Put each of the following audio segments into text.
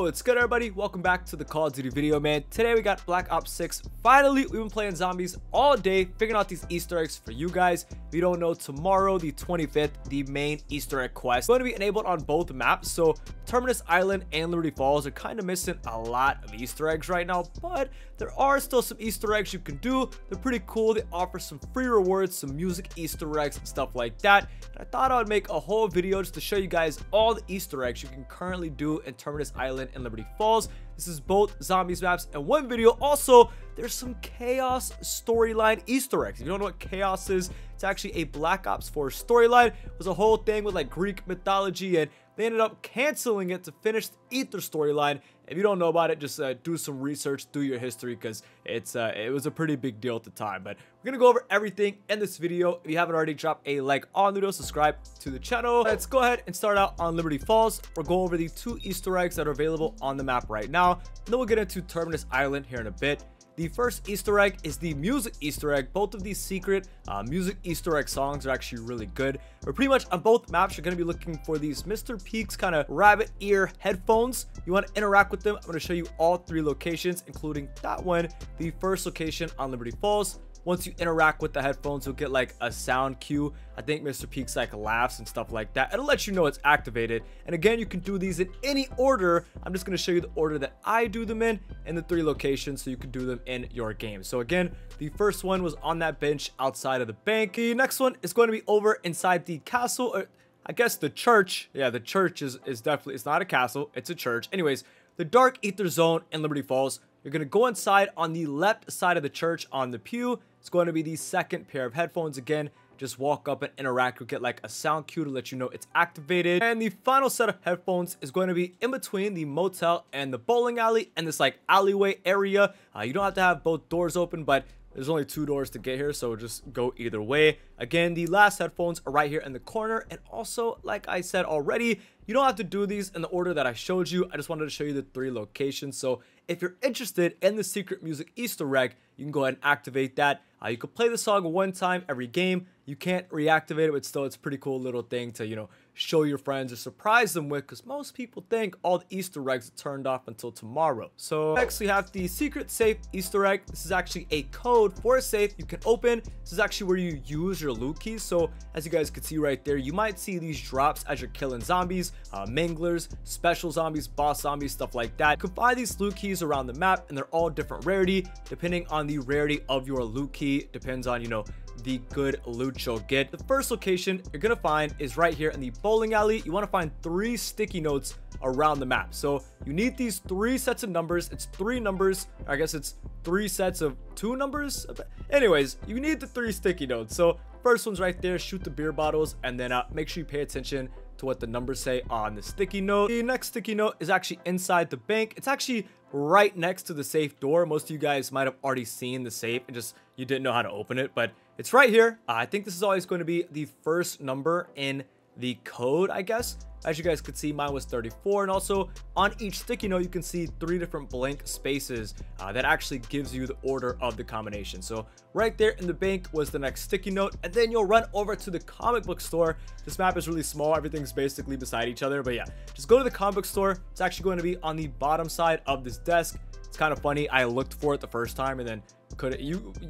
Yo, it's good everybody, welcome back to the Call of Duty video, man. Today we got Black Ops 6. Finally, we've been playing zombies all day, figuring out these Easter eggs for you guys. If you don't know, tomorrow, the 25th, the main Easter egg quest is going to be enabled on both maps. So Terminus Island and Liberty Falls are kind of missing a lot of Easter eggs right now, but there are still some Easter eggs you can do. They're pretty cool. They offer some free rewards, some music Easter eggs and stuff like that. And I thought I would make a whole video just to show you guys all the Easter eggs you can currently do in Terminus Island and Liberty Falls. This is both zombies maps and one video. Also, there's some chaos storyline Easter eggs. If you don't know what chaos is, it's actually a Black Ops 4 storyline. It was a whole thing with like Greek mythology, and they ended up canceling it to finish the Ether storyline. If you don't know about it, just do some research, do your history, because it was a pretty big deal at the time. But we're gonna go over everything in this video. If you haven't already, drop a like on the video, subscribe to the channel. Let's go ahead and start out on Liberty Falls. We'll go over the 2 Easter eggs that are available on the map right now, and then we'll get into Terminus Island here in a bit. The first Easter egg is the music Easter egg. Both of these secret music Easter egg songs are actually really good. But pretty much on both maps, you're going to be looking for these Mr. Peaks kind of rabbit ear headphones. You want to interact with them. I'm going to show you all 3 locations, including that one, the first location on Liberty Falls. Once you interact with the headphones, you'll get like a sound cue. I think Mr. Peaks like laughs and stuff like that. It'll let you know it's activated. And again, you can do these in any order. I'm just going to show you the order that I do them in the 3 locations, so you can do them in your game. So again, the first one was on that bench outside of the bank. The next one is going to be over inside the castle, or I guess the church. Yeah, the church is definitely, it's not a castle, it's a church. Anyways, the Dark Ether Zone in Liberty Falls. You're going to go inside on the left side of the church on the pew. It's going to be the second pair of headphones. Again, just walk up and interact. You'll get like a sound cue to let you know it's activated. And the final set of headphones is going to be in between the motel and the bowling alley and this like alleyway area. You don't have to have both doors open, but there's only 2 doors to get here, so just go either way. Again, the last headphones are right here in the corner. And also, like I said already, you don't have to do these in the order that I showed you. I just wanted to show you the 3 locations. So if you're interested in the secret music Easter egg, you can go ahead and activate that. You can play the song 1 time every game. You can't reactivate it, but still, it's a pretty cool little thing to, you know, show your friends or surprise them with, because most people think all the Easter eggs are turned off until tomorrow. So next we have the secret safe Easter egg. This is actually a code for a safe you can open. This is actually where you use your loot keys. So as you guys can see right there, you might see these drops as you're killing zombies, manglers, special zombies, boss zombies, stuff like that. You can find these loot keys around the map, and they're all different rarity. Depending on the rarity of your loot key, depends on, you know, the good loot you'll get. The first location you're gonna find is right here in the bowling alley. You want to find 3 sticky notes around the map. So you need these 3 sets of numbers. It's 3 numbers. I guess it's 3 sets of 2 numbers. Anyways, you need the 3 sticky notes. So first one's right there. Shoot the beer bottles, and then make sure you pay attention to what the numbers say on the sticky note. The next sticky note is actually inside the bank. It's actually right next to the safe door. Most of you guys might have already seen the safe and just you didn't know how to open it, but it's right here. I think this is always going to be the first number in the code, I guess. As you guys could see, mine was 34, and also on each sticky note you can see 3 different blank spaces that actually gives you the order of the combination. So right there in the bank was the next sticky note, and then you'll run over to the comic book store. This map is really small, everything's basically beside each other, but yeah, just go to the comic book store. It's actually going to be on the bottom side of this desk. It's kind of funny, I looked for it the first time and then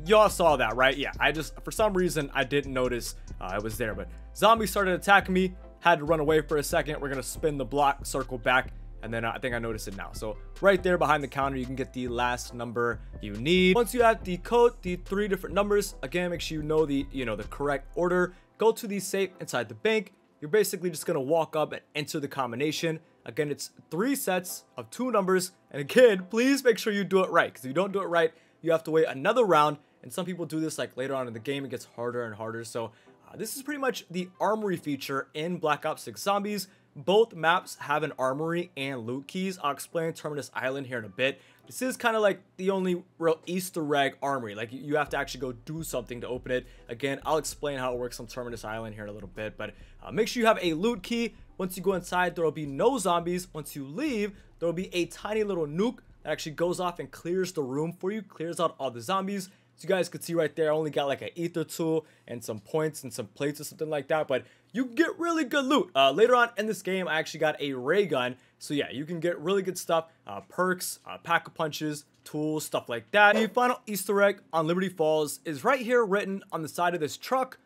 y'all saw that, right? Yeah, I just, for some reason, I didn't notice it was there. But zombies started attacking me, had to run away for a second. We're gonna spin the block, circle back, and then I think I noticed it now. So right there behind the counter, you can get the last number you need. Once you have the code, the 3 different numbers, again, make sure you know the correct order. Go to the safe inside the bank. You're basically just gonna walk up and enter the combination. Again, it's 3 sets of 2 numbers, and again, please make sure you do it right, because if you don't do it right, you have to wait another round. And some people do this like later on in the game. It gets harder and harder. So this is pretty much the armory feature in Black Ops 6 Zombies. Both maps have an armory and loot keys. I'll explain Terminus Island here in a bit. This is kind of like the only real Easter egg armory. Like you have to actually go do something to open it. Again, I'll explain how it works on Terminus Island here in a little bit. But make sure you have a loot key. Once you go inside, there will be no zombies. Once you leave, there will be a tiny little nuke that actually goes off and clears the room for you, clears out all the zombies. So you guys could see right there, I only got like an ether tool and some points and some plates or something like that, but you get really good loot. Later on in this game, I actually got a ray gun. So yeah, you can get really good stuff, perks, pack-a-punches, tools, stuff like that. The final Easter egg on Liberty Falls is right here written on the side of this truck.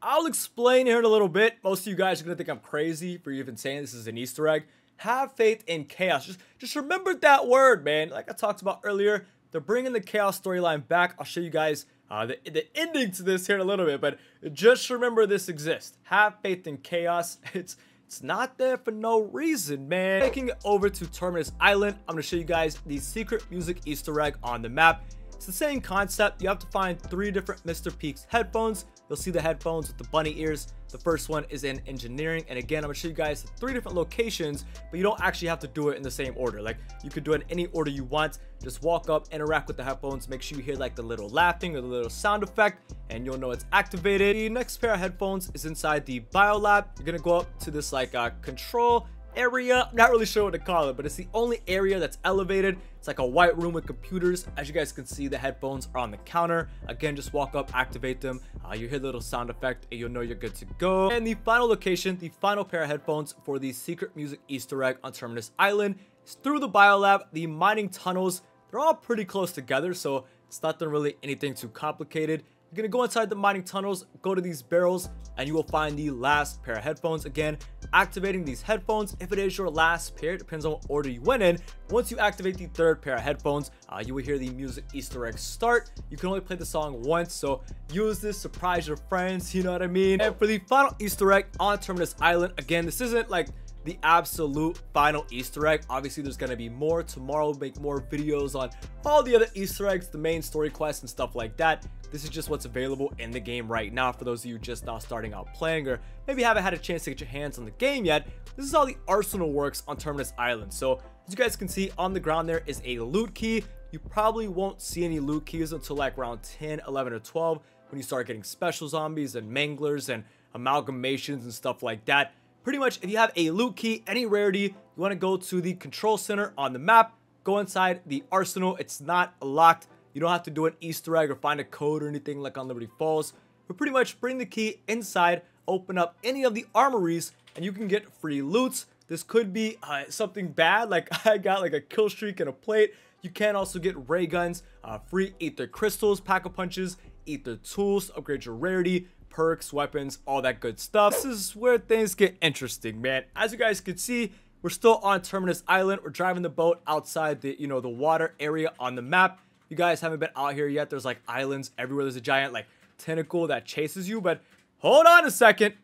I'll explain here in a little bit. Most of you guys are gonna think I'm crazy for even saying this is an Easter egg. Have faith in chaos. Just remember that word, man. Like I talked about earlier, they're bringing the chaos storyline back. I'll show you guys the ending to this here in a little bit, but just remember this exists. Have faith in chaos. It's not there for no reason, man. Taking it over to Terminus Island, I'm gonna show you guys the secret music Easter egg on the map. It's the same concept. You have to find 3 different Mr. Peaks headphones. You'll see the headphones with the bunny ears. The first one is in engineering, and again, I'm gonna show you guys 3 different locations, but you don't actually have to do it in the same order. Like, you could do it in any order you want. Just walk up, interact with the headphones, make sure you hear like the little laughing or the little sound effect, and you'll know it's activated. The next pair of headphones is inside the biolab. You're gonna go up to this like control area. I'm not really sure what to call it, but it's the only area that's elevated. It's like a white room with computers. As you guys can see, the headphones are on the counter. Again, just walk up, activate them. You hear the little sound effect and you'll know you're good to go. And the final location, the final pair of headphones for the secret music Easter egg on Terminus Island is through the biolab. The mining tunnels, they're all pretty close together, so it's not really anything too complicated. You're gonna go inside the mining tunnels, go to these barrels, and you will find the last pair of headphones. Again, activating these headphones, if it is your last pair, depends on what order you went in. Once you activate the 3rd pair of headphones, you will hear the music Easter egg start. You can only play the song once, so use this, surprise your friends, you know what I mean? And for the final Easter egg on Terminus Island, again, this isn't like the absolute final Easter egg. Obviously, there's gonna be more. Tomorrow, we'll make more videos on all the other Easter eggs, the main story quests and stuff like that. This is just what's available in the game right now for those of you just now starting out playing, or maybe haven't had a chance to get your hands on the game yet. This is how the arsenal works on Terminus Island. So as you guys can see on the ground, there is a loot key. You probably won't see any loot keys until like around 10, 11, or 12 when you start getting special zombies and manglers and amalgamations and stuff like that. Pretty much, if you have a loot key, any rarity, you want to go to the control center on the map, go inside the arsenal. It's not locked. You don't have to do an Easter egg or find a code or anything like on Liberty Falls. But pretty much bring the key inside, open up any of the armories, and you can get free loots. This could be something bad, like I got like a kill streak and a plate. You can also get ray guns, free ether crystals, pack-a-punches, ether tools to upgrade your rarity, perks, weapons, all that good stuff. This is where things get interesting, man. As you guys can see, we're still on Terminus Island. We're driving the boat outside the, the water area on the map. You guys haven't been out here yet. There's like islands everywhere. There's a giant like tentacle that chases you, but hold on a second.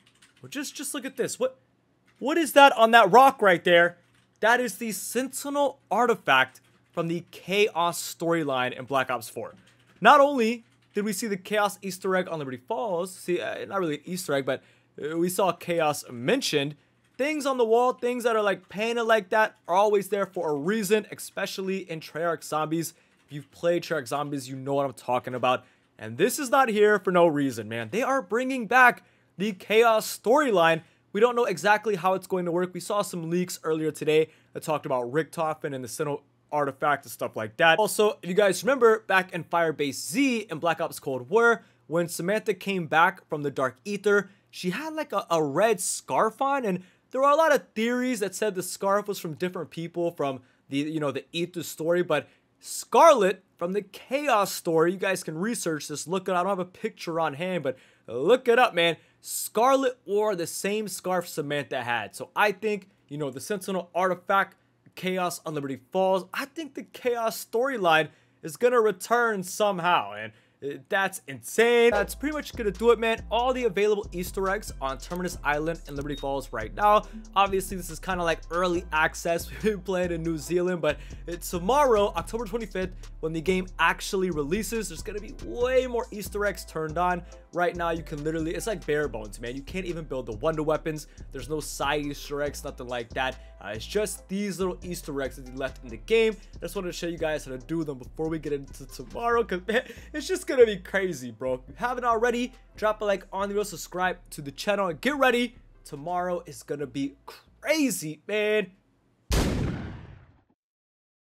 Well, just look at this. What is that on that rock right there? That is the Sentinel artifact from the Chaos storyline in Black Ops 4. Not only did we see the Chaos Easter egg on Liberty Falls, see, not really an Easter egg, but we saw Chaos mentioned. Things on the wall, things that are like painted like that are always there for a reason, especially in Treyarch Zombies. If you've played Treyarch Zombies, you know what I'm talking about. And this is not here for no reason, man. They are bringing back the Chaos storyline. We don't know exactly how it's going to work. We saw some leaks earlier today that talked about Richtofen and the Sentinel artifact and stuff like that. Also, if you guys remember back in Firebase Z in Black Ops Cold War, when Samantha came back from the Dark Ether, she had like a red scarf on, and there were a lot of theories that said the scarf was from different people from the, the Ether story, but Scarlet from the Chaos story, you guys can research this, look it up. I don't have a picture on hand, but look it up, man. Scarlet wore the same scarf Samantha had. So I think, the Sentinel artifact, Chaos on Liberty Falls, I think the Chaos storyline is gonna return somehow, and that's insane. That's pretty much gonna do it, man. All the available Easter eggs on Terminus Island and Liberty Falls right now. Obviously, this is kind of like early access. We've been playing in New Zealand, but it's tomorrow, October 25th, when the game actually releases. There's gonna be way more Easter eggs turned on. Right now, you can literally, it's like bare bones, man. You can't even build the wonder weapons. There's no side Easter eggs, nothing like that. It's just these little Easter eggs that they left in the game. I just wanted to show you guys how to do them before we get into tomorrow, because man, it's just gonna be crazy, bro. If you haven't already, drop a like on the video, subscribe to the channel, and get ready. Tomorrow is gonna be crazy, man.